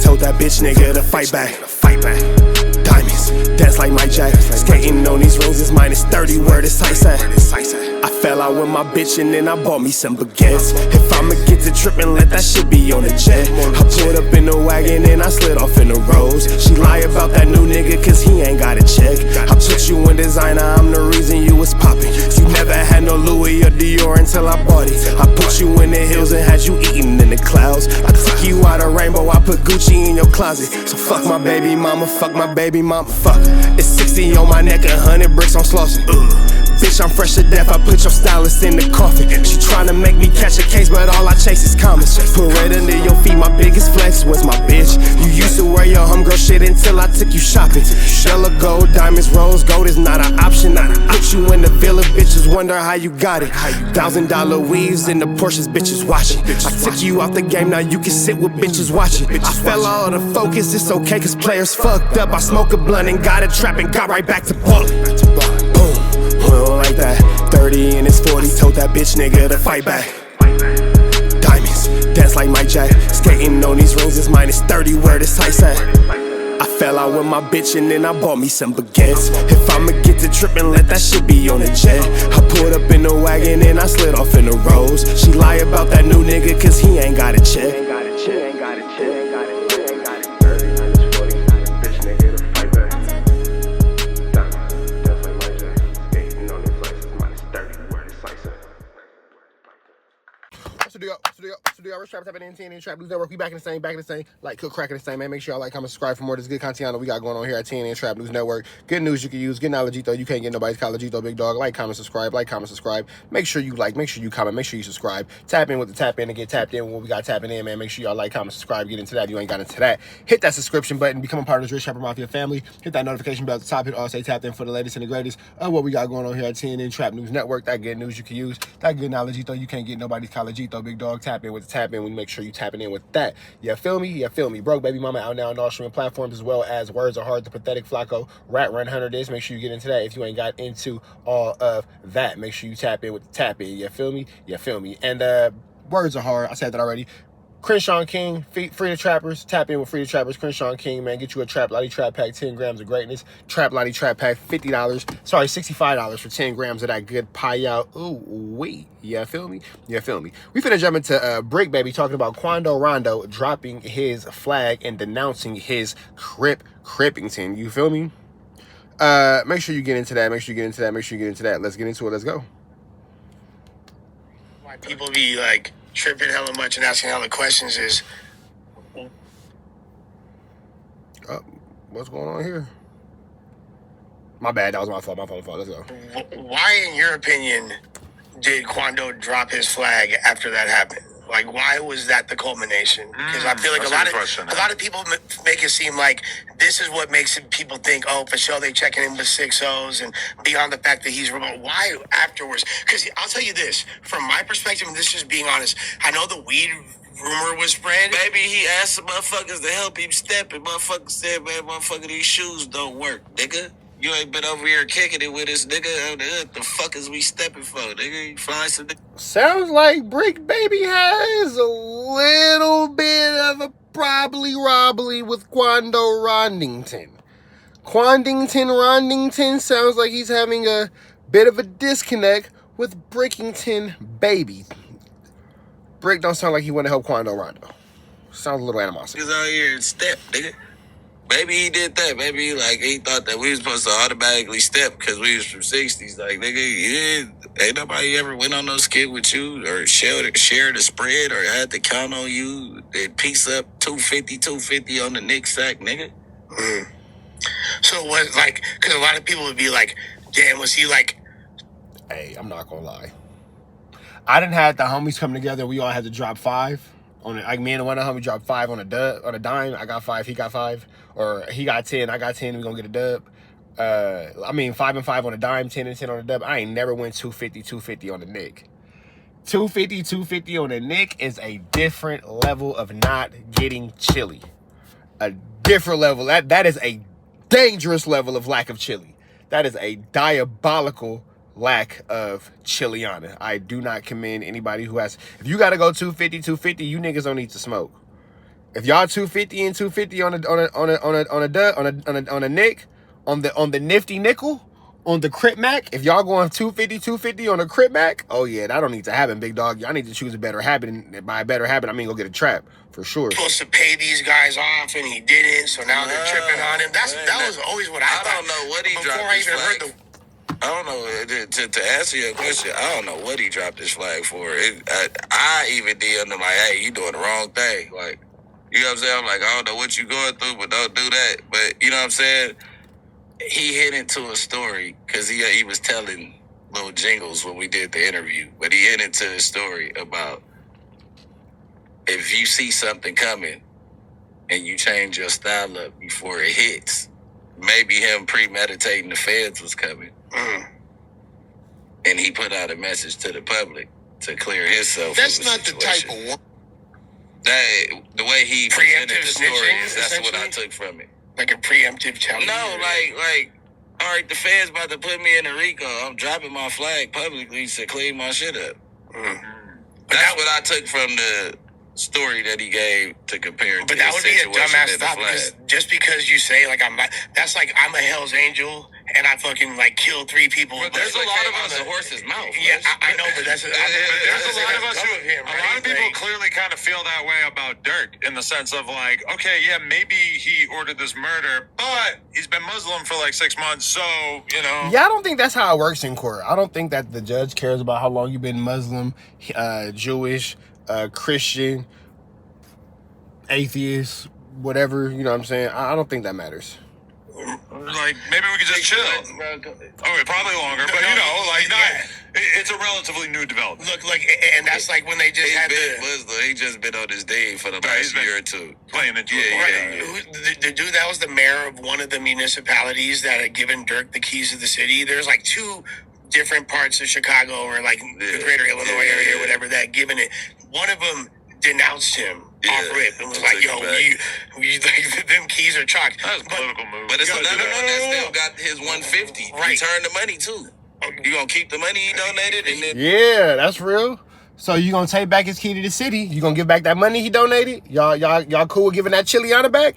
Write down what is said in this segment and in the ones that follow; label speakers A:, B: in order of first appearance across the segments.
A: told that bitch nigga to fight back. Diamonds, dance like my Jack. Skating on these rings is -30, where this ice at? I fell out with my bitch and then I bought me some baguettes. If I'ma get to trippin', let that shit be on the jet. I pulled up in the wagon and I slid off in the rose. She lie about that new nigga cause he ain't got a check. I put you in designer, I'm the reason you was poppin'. You never had no Louis or Dior until I bought it. I put you in the hills and had you eating in the clouds. I took you out of rainbow, I put Gucci in your closet. So fuck my baby mama, fuck my baby mama, fuck. It's 60 on my neck, 100 bricks on Slauson. Bitch, I'm fresh to death, I put your stylist in the coffin. She tryna make me catch a case, but all I chase is comments. Put right under your feet, my biggest flex was my bitch. You used to wear your homegirl shit until I took you shopping. Yellow gold, diamonds, rose gold is not an option. I put you in the villa, bitches wonder how you got it. $1,000 weaves in the Porsches, bitches watching. I took you out the game, now you can sit with bitches watching. I fell out of focus, it's okay cause players fucked up. I smoke a blunt and got a trap and got right back to ballin'. Like that, 30 and it's 40, told that bitch nigga to fight back. Diamonds, dance like my Jack. Skating on these rings is -30, where this ice at? I fell out with my bitch and then I bought me some baguettes. If I'ma get to trippin', let that shit be on the jet. I pulled up in the wagon and I slid off in the rose. She lie about that new nigga cause he ain't got a check. So do y'all rush trap tapping in TNN Trap Blues Network. We back in the same, like cook cracking the same, man. Make sure y'all like, comment, subscribe for more of this good content we got going on here at TNN Trap Blues Network. Good news you can use, good knowledge though. You can't get nobody's college though, big dog. Like, comment, subscribe, Make sure you like, make sure you comment, make sure you subscribe. Tap in with the tap in and get tapped in when we got tapping in, man. Make sure y'all like, comment, subscribe, get into that. If you ain't got into that, hit that subscription button, become a part of this Rich Trapper Mafia family. Hit that notification bell at the top, hit all say tapped in for the latest and the greatest of what we got going on here at TNN Trap News Network. That good news you can use, that good knowledge though. You can't get nobody's college though, big dog. Tap in with the tap in. We make sure you tapping in with that. You feel me? You feel me? Broke Baby Mama out now on all streaming platforms, as well as Words Are Hard, the Pathetic, FLAKKO, Rat Run 100 is. Make sure you get into that if you ain't got into all of that. Make sure you tap in with the tap in. You feel me? You feel me? And Words Are Hard, I said that already. Crenshaw King, Free the Trappers, tap in with Free the Trappers. Crenshaw King, man, get you a Trap Lottie Trap Pack, 10 grams of greatness. Trap Lottie Trap Pack, $50, sorry, $65 for 10 grams of that good pie out. Ooh, wait, you feel me? You feel me? We finna jump into Bricc, baby, talking about Quando Rondo dropping his flag and denouncing his Crippington. You feel me? Make sure you get into that. Make sure you get into that. Make sure you get into that. Let's get into it. Let's go.
B: Why people be like tripping hella much and asking hella questions is,
A: what's going on here? My bad, that was my fault. Let's go.
B: Why, in your opinion, did Quando drop his flag after that happened? Like, why was that the culmination? Because I feel like a lot of people make it seem like this is what makes people think, oh, for sure they checking in with 6-0s, and beyond the fact that he's remote. Why afterwards? Because I'll tell you this, from my perspective, and this is being honest, I know the weed rumor was spread.
C: Maybe he asked the motherfuckers to help him step, and motherfuckers said, man, motherfucker, these shoes don't work, nigga. You ain't been over here kicking it with us, nigga. The fuck is we stepping for, nigga? You find some.
A: Sounds like Bricc baby has a little bit of a probably wobbly with Quando Rondington. Rondington sounds like he's having a bit of a disconnect with Brickington baby. Bricc don't sound like he want to help Quando Rondo. Sounds a little animosity.
C: Niggas out here and step, nigga. Maybe he did that. Maybe he thought that we was supposed to automatically step because we was from 60s. Like, nigga, ain't nobody ever went on no skit with you or shared the spread or had to count on you and piece up 250 on the Knicks sack, nigga.
B: So what, like, because a lot of people would be like, damn, was he like...
A: Hey, I'm not gonna lie. I done had the homies come together. We all had to drop 5. On it, like me and one of the homies dropped 5 on a dime. I got 5, he got 5, or he got 10, I got 10. We gonna get a dub. I mean 5 and 5 on a dime, 10 and 10 on a dub. I ain't never went 250 on the Nick. 250 on the Nick is a different level of not getting chilly. A different level. That is a dangerous level of lack of chili. That is a diabolical lack of chiliana. I do not commend anybody who has. If you got to go 250, you niggas don't need to smoke.
D: If y'all 250 and 250 on a nick, on the nifty nickel, on the Crip Mac, if y'all going 250 on a Crip Mac, oh yeah, that don't need to happen, big dog. Y'all need to choose a better habit, and by a better habit, I mean go get a trap for sure.
B: Supposed to pay these guys off, and he didn't, so now they're tripping on him. That was always what I thought.
C: I don't know what he dropped his flag. I don't know, to answer your question, I don't know what he dropped his flag for. I even DM'd him like, hey, you doing the wrong thing. Like, you know what I'm saying? I'm like, I don't know what you going through, but don't do that. But, you know what I'm saying? He hit into a story, because he was telling little jingles when we did the interview, but he hit into a story about if you see something coming and you change your style up before it hits, maybe him premeditating the feds was coming. And he put out a message to the public to clear himself.
B: That's not the type of one.
C: The way he presented the story is that's what I took from it.
B: Like a preemptive challenge.
C: No, like, all right, the feds about to put me in a RICO. I'm dropping my flag publicly to clean my shit up. That's what I took from the story that he gave to compare.
B: But that would be a dumbass thought, because just because you say like that's like I'm a Hell's Angel and I fucking like kill 3 people.
C: But there's a lot of us in the horse's mouth.
B: Yeah, I know, but there's a lot of us
E: a lot of people clearly kind of feel that way about Dirk, in the sense of like, okay, yeah, maybe he ordered this murder, but he's been Muslim for like 6 months, so, you know.
D: Yeah, I don't think that's how it works in court. I don't think that the judge cares about how long you've been Muslim, Jewish, Christian, atheist, whatever, you know what I'm saying? I don't think that matters.
E: Like, maybe we could just chill. Okay, probably longer, but you know, like, it's a relatively new development.
B: Look, and that's like when they just had
C: he just been on his day for the past year or two.
E: Playing into it.
B: The dude that was the mayor of one of the municipalities that had given Dirk the keys to the city. There's like 2 different parts of Chicago, or like the greater Illinois area, or whatever, that given it. One of them denounced him off rip and was like, yo, you like, them keys are chalk.
E: That's a political move.
C: But it's another one that still got his 150.
B: Right.
C: Return the money too. You gonna keep the money he donated, and then
D: yeah, that's real. So you gonna take back his key to the city? You gonna give back that money he donated? Y'all cool with giving that Chiliana back?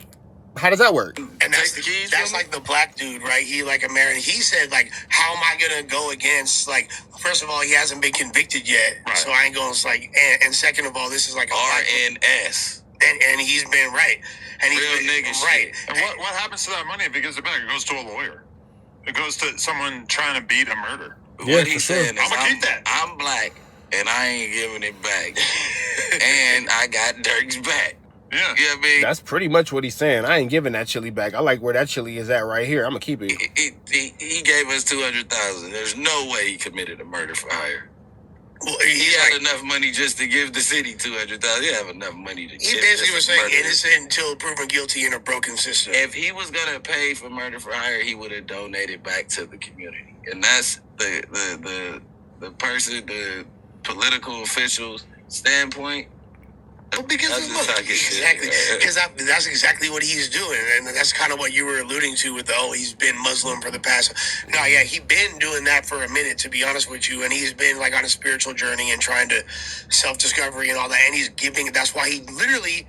D: How does that work?
B: And that's like the black dude, right? He like American. He said like, how am I gonna go against, like, first of all, he hasn't been convicted yet, right, so I ain't going to like, and second of all, this is like a
C: RNS,
B: and he's been right, and he's
C: real
B: been
C: nigga
E: right. Shit. And what happens to that money if he gives it back? It goes to a lawyer. It goes to someone trying to beat a murder.
D: Yeah,
C: what he's saying is,
E: I'm gonna keep that.
C: I'm black and I ain't giving it back, and I got Dirk's back.
E: Yeah.
C: You know what I mean?
D: That's pretty much what he's saying. I ain't giving that chili back. I like where that chili is at right here. I'm gonna keep it.
C: He gave us $200,000. There's no way he committed a murder for hire.
B: Well,
C: he had enough money just to give the city $200,000. He have enough money to.
B: He basically was saying innocent until proven guilty in a broken system.
C: If he was gonna pay for murder for hire, he would have donated back to the community, and that's the person, the political officials' standpoint.
B: Well, because exactly, because that's exactly what he's doing, and that's kind of what you were alluding to with he's been Muslim for the past. No, yeah, he's been doing that for a minute, to be honest with you, and he's been like on a spiritual journey and trying to self-discovery and all that, and he's giving. That's why he literally,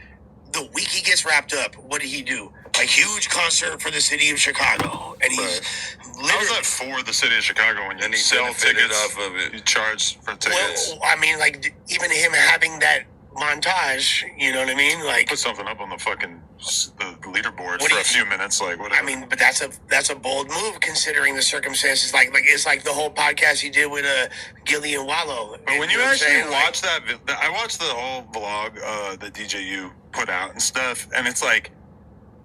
B: the week he gets wrapped up, what did he do? A huge concert for the city of Chicago, and he's.
E: How is that for the city of Chicago when you sell tickets off of it? You charge for tickets.
B: Well, I mean, like even him having that montage, you know what I mean? Like
E: put something up on the fucking the leaderboard for a few minutes, like whatever.
B: I mean, but that's a bold move considering the circumstances. Like it's like the whole podcast he did with Gilly and Wallow.
E: But when you actually watch that, I watched the whole vlog that DJU put out and stuff, and it's like,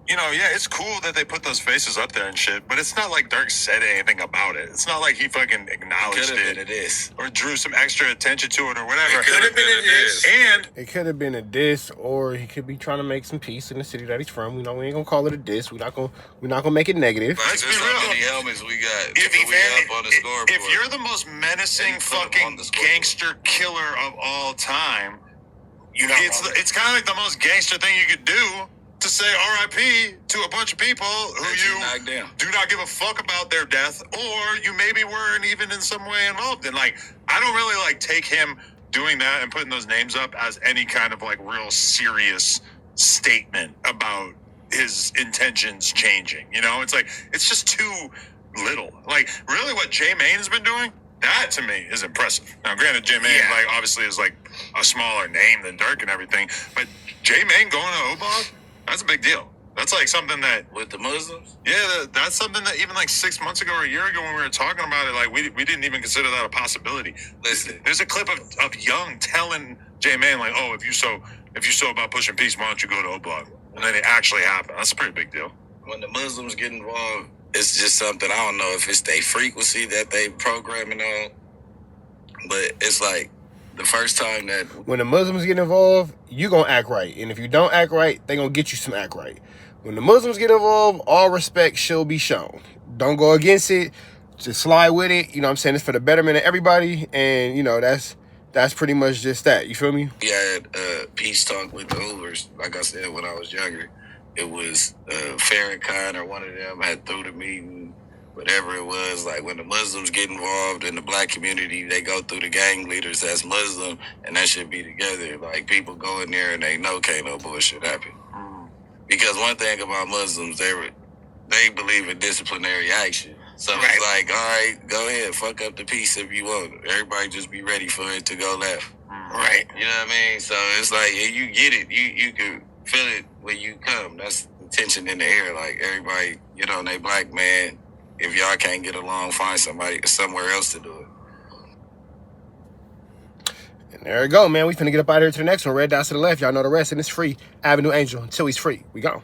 E: you know, yeah, it's cool that they put those faces up there and shit, but it's not like Dirk said anything about it. It's not like he fucking acknowledged it or drew some extra attention to it or whatever.
B: It could have been a diss.
E: And
D: it could have been a diss, or he could be trying to make some peace in the city that he's from. You know, we ain't gonna call it a diss. We're not gonna make it negative.
C: Let's be real. How many helmets we got? If
E: you're the most menacing fucking gangster killer of all time, it's kind of like the most gangster thing you could do. To say R.I.P. to a bunch of people who you do not give a fuck about their death, or you maybe weren't even in some way involved in. Like, I don't really like take him doing that and putting those names up as any kind of like real serious statement about his intentions changing. You know, it's like, it's just too little. Like, really what J Mane has been doing, that to me is impressive. Now, granted, J Mane like obviously is like a smaller name than Dirk and everything, but J Mane going to Obog, that's a big deal. That's like something that
C: with the Muslims.
E: Yeah, that's something that even like 6 months ago or a year ago when we were talking about it, like we didn't even consider that a possibility.
C: Listen,
E: there's a clip of Young telling J Mane like, "Oh, if you so about pushing peace, why don't you go to Obog?" And then it actually happened. That's a pretty big deal.
C: When the Muslims get involved, it's just something, I don't know if it's their frequency that they programming on, but it's like the first time that
D: when the Muslims get involved, you gonna act right, and if you don't act right, they gonna get you some act right. When the Muslims get involved, all respect shall be shown. Don't go against it. Just slide with it. You know what I'm saying? It's for the betterment of everybody. And, you know, that's pretty much just that. You feel me?
C: we had peace talk with the Hoovers. Like I said, when I was younger, it was Farrakhan or one of them had through the meeting, whatever it was. Like when the Muslims get involved in the black community, they go through the gang leaders that's Muslim, and that should be together. Like people go in there and they know can't no bullshit happen. Because one thing about Muslims, they believe in disciplinary action. So it's like, all right, go ahead, fuck up the peace if you want. Everybody just be ready for it to go left.
B: Right.
C: You know what I mean? So it's like, you get it. You can feel it when you come. That's the tension in the air. Like everybody, you know, they black man. If y'all can't get along, find somebody somewhere else to do it.
D: And there we go, man. We finna get up out of here to the next one. Red dots to the left. Y'all know the rest, and it's free. Avenue Angel until he's free. We gone.